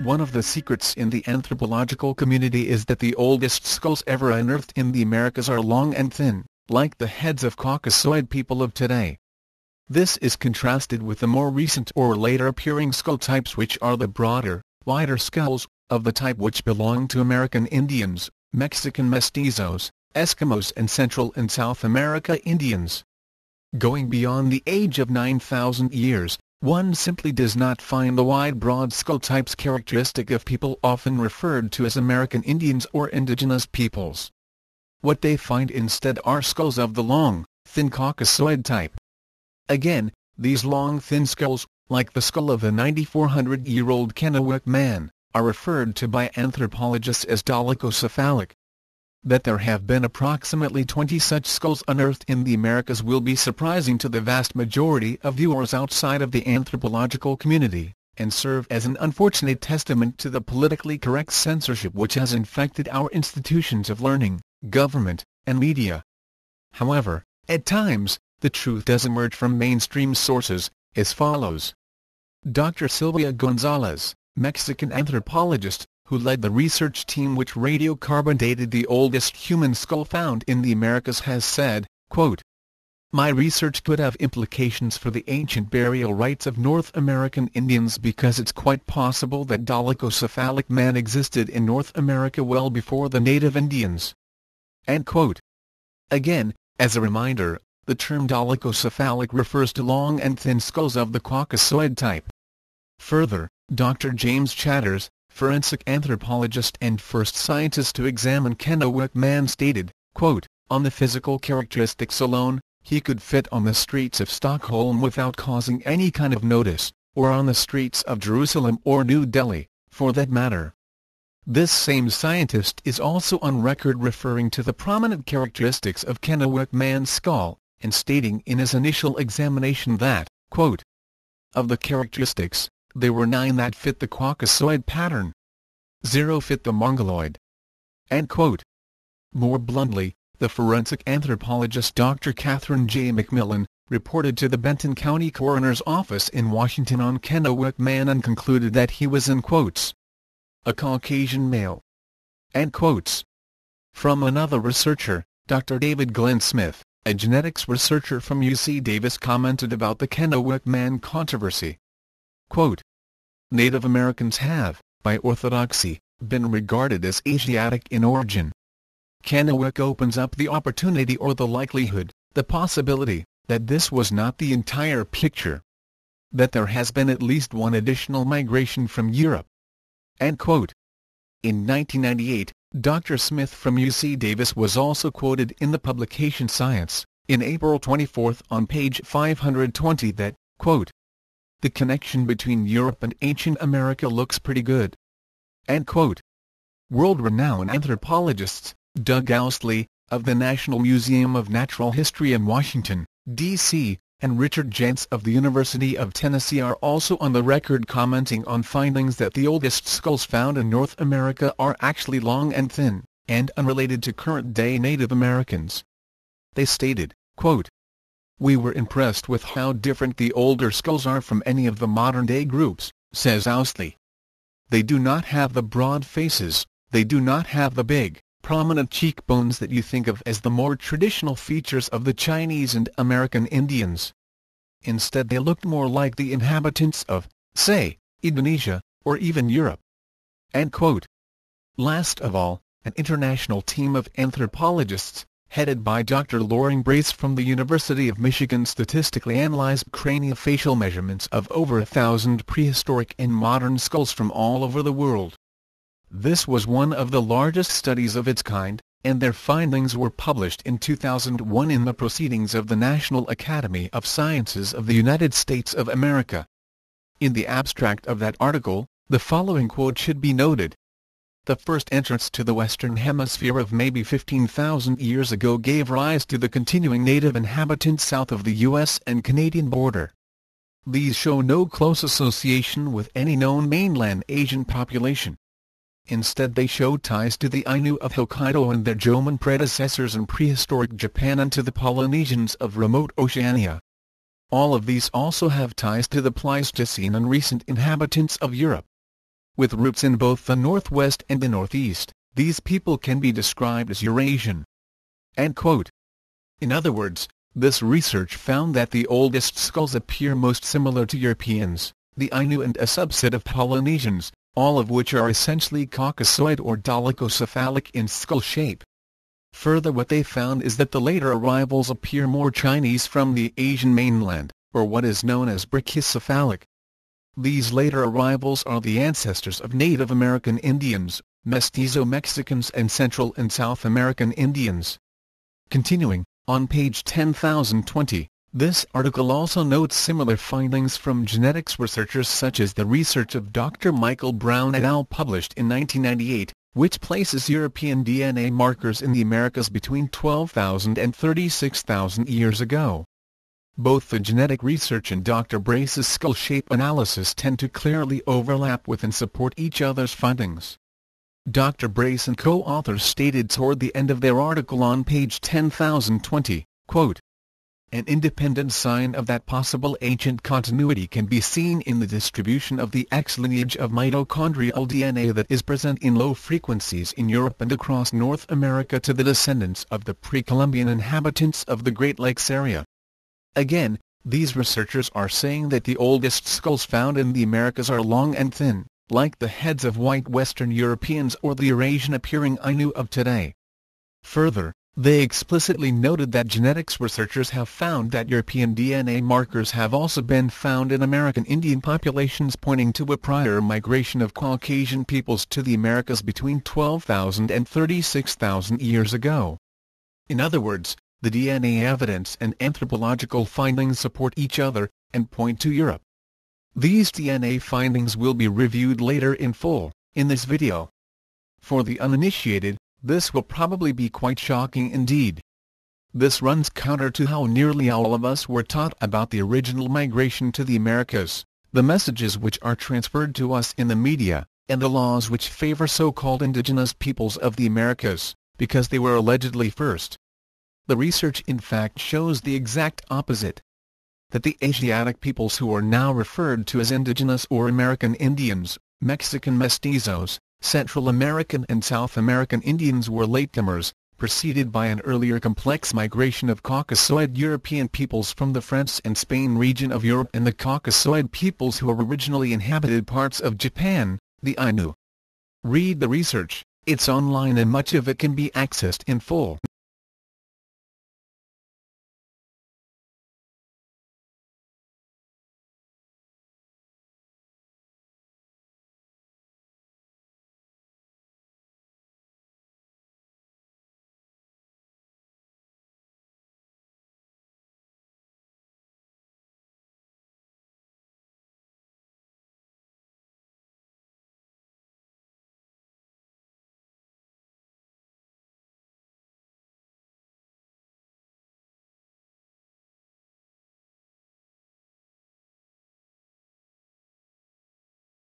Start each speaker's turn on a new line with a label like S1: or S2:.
S1: One of the secrets in the anthropological community is that the oldest skulls ever unearthed in the Americas are long and thin, like the heads of Caucasoid people of today. This is contrasted with the more recent or later appearing skull types, which are the broader, wider skulls, of the type which belong to American Indians, Mexican mestizos, Eskimos and Central and South America Indians. Going beyond the age of 9,000 years, one simply does not find the wide broad skull types characteristic of people often referred to as American Indians or indigenous peoples. What they find instead are skulls of the long, thin Caucasoid type. Again, these long thin skulls, like the skull of a 9,400-year-old Kennewick man, are referred to by anthropologists as dolichocephalic. That there have been approximately 20 such skulls unearthed in the Americas will be surprising to the vast majority of viewers outside of the anthropological community, and serve as an unfortunate testament to the politically correct censorship which has infected our institutions of learning, government, and media. However, at times, the truth does emerge from mainstream sources, as follows. Dr. Silvia Gonzalez, Mexican anthropologist, who led the research team which radiocarbon dated the oldest human skull found in the Americas, has said, quote, "My research could have implications for the ancient burial rites of North American Indians because it's quite possible that dolichocephalic man existed in North America well before the native Indians." End quote. Again, as a reminder, the term dolichocephalic refers to long and thin skulls of the Caucasoid type. Further, Dr. James Chatters, forensic anthropologist and first scientist to examine Kennewick man, stated, quote, "On the physical characteristics alone, he could fit on the streets of Stockholm without causing any kind of notice, or on the streets of Jerusalem or New Delhi, for that matter." This same scientist is also on record referring to the prominent characteristics of Kennewick man's skull, and stating in his initial examination that, quote, "Of the characteristics, there were 9 that fit the Caucasoid pattern. 0 fit the Mongoloid." End quote. More bluntly, the forensic anthropologist Dr. Catherine J. McMillan reported to the Benton County Coroner's Office in Washington on Kennewick man and concluded that he was, in quotes, "a Caucasian male." End quotes. From another researcher, Dr. David Glenn Smith, a genetics researcher from UC Davis, commented about the Kennewick man controversy. Quote, "Native Americans have, by orthodoxy, been regarded as Asiatic in origin. Kennewick opens up the opportunity or the likelihood, the possibility, that this was not the entire picture. That there has been at least one additional migration from Europe." End quote. In 1998, Dr. Smith from UC Davis was also quoted in the publication Science, in April 24 on page 520 that, quote, "The connection between Europe and ancient America looks pretty good." End quote. World-renowned anthropologists, Doug Owsley, of the National Museum of Natural History in Washington, D.C., and Richard Jentz of the University of Tennessee are also on the record commenting on findings that the oldest skulls found in North America are actually long and thin, and unrelated to current-day Native Americans. They stated, quote, "We were impressed with how different the older skulls are from any of the modern-day groups," says Owsley. "They do not have the broad faces, they do not have the big, prominent cheekbones that you think of as the more traditional features of the Chinese and American Indians. Instead they looked more like the inhabitants of, say, Indonesia, or even Europe." End quote. Last of all, an international team of anthropologists, headed by Dr. Loring Brace from the University of Michigan, statistically analyzed craniofacial measurements of over 1,000 prehistoric and modern skulls from all over the world. This was one of the largest studies of its kind, and their findings were published in 2001 in the Proceedings of the National Academy of Sciences of the United States of America. In the abstract of that article, the following quote should be noted. "The first entrance to the Western Hemisphere of maybe 15,000 years ago gave rise to the continuing native inhabitants south of the U.S. and Canadian border. These show no close association with any known mainland Asian population. Instead they show ties to the Ainu of Hokkaido and their Jomon predecessors in prehistoric Japan and to the Polynesians of remote Oceania. All of these also have ties to the Pleistocene and recent inhabitants of Europe. with roots in both the northwest and the northeast. These people can be described as Eurasian." End quote. In other words, this research found that the oldest skulls appear most similar to Europeans, the Ainu and a subset of Polynesians, all of which are essentially Caucasoid or dolichocephalic in skull shape. Further, what they found is that the later arrivals appear more Chinese from the Asian mainland, or what is known as brachycephalic. These later arrivals are the ancestors of Native American Indians, Mestizo Mexicans and Central and South American Indians. Continuing, on page 10,020, this article also notes similar findings from genetics researchers such as the research of Dr. Michael Brown et al. Published in 1998, which places European DNA markers in the Americas between 12,000 and 36,000 years ago. Both the genetic research and Dr. Brace's skull shape analysis tend to clearly overlap with and support each other's findings. Dr. Brace and co-authors stated toward the end of their article on page 10,020, quote, "An independent sign of that possible ancient continuity can be seen in the distribution of the X lineage of mitochondrial DNA that is present in low frequencies in Europe and across North America to the descendants of the pre-Columbian inhabitants of the Great Lakes area." Again, these researchers are saying that the oldest skulls found in the Americas are long and thin, like the heads of white Western Europeans or the Eurasian-appearing Ainu of today. Further, they explicitly noted that genetics researchers have found that European DNA markers have also been found in American Indian populations, pointing to a prior migration of Caucasian peoples to the Americas between 12,000 and 36,000 years ago. In other words, the DNA evidence and anthropological findings support each other, and point to Europe. These DNA findings will be reviewed later in full, in this video. For the uninitiated, this will probably be quite shocking indeed. This runs counter to how nearly all of us were taught about the original migration to the Americas, the messages which are transferred to us in the media, and the laws which favor so-called indigenous peoples of the Americas, because they were allegedly first. The research in fact shows the exact opposite. That the Asiatic peoples who are now referred to as indigenous or American Indians, Mexican mestizos, Central American and South American Indians were latecomers, preceded by an earlier complex migration of Caucasoid European peoples from the France and Spain region of Europe and the Caucasoid peoples who originally inhabited parts of Japan, the Ainu. Read the research, it's online and much of it can be accessed in full.